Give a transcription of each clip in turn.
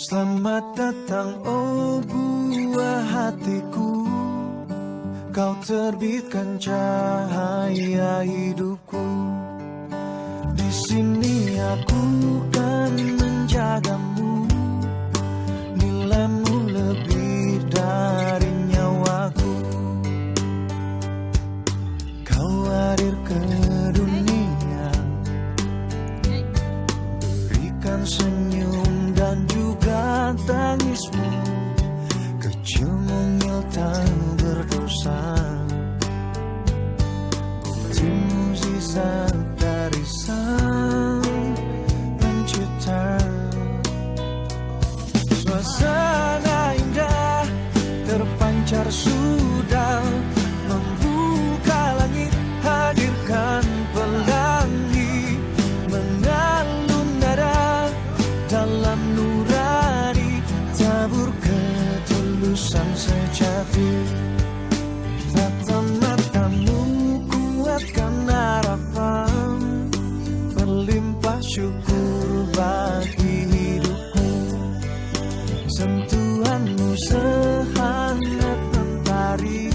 Selamat datang oh buah hatiku, kau terbitkan cahaya hidupku. Di sini aku kan menjagamu, nilaimu lebih dari nyawaku. Kau hadir ke dunia, berikan senyum dan juga tangismu. Kecil mungil tak berdosa, bukti mukjizat dari Sang Pencipta. Suasana indah terpancar sudah membuka langit, hadirkan pelangi, mengalun nada dalam nurani, tabur ketulusan sejati. Mata-matamu kuatkan harapan, berlimpah syukur bagi hidupku. Sentuhanmu sehangat mentari,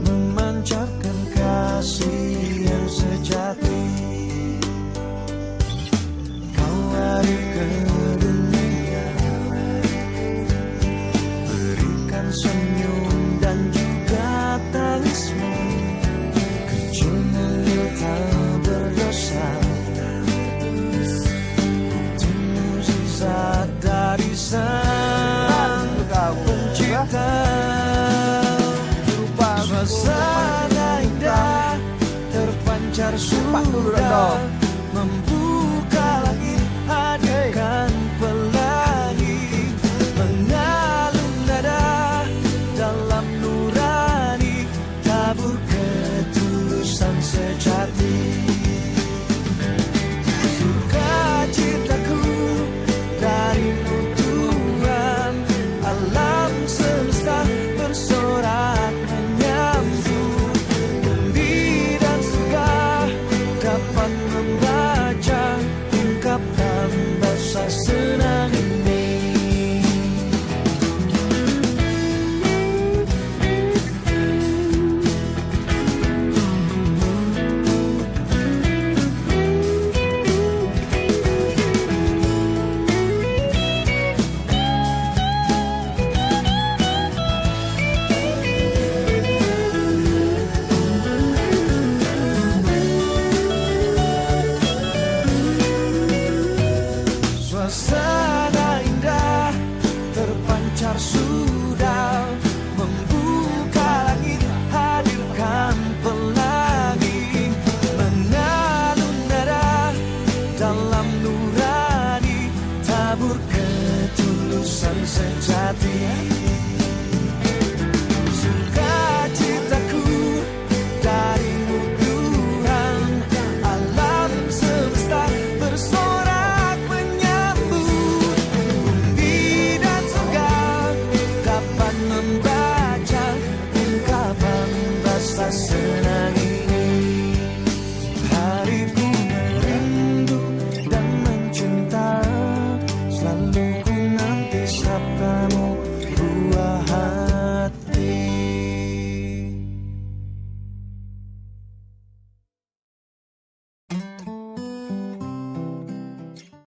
memancarkan kasih yang sejati. Kau hadir ke dunia, berikan senyum dan juga tangismu. Kecil mungil tak berdosa, bukti mukjizat dari Sang Pencipta. Suasana indah terpancar sudah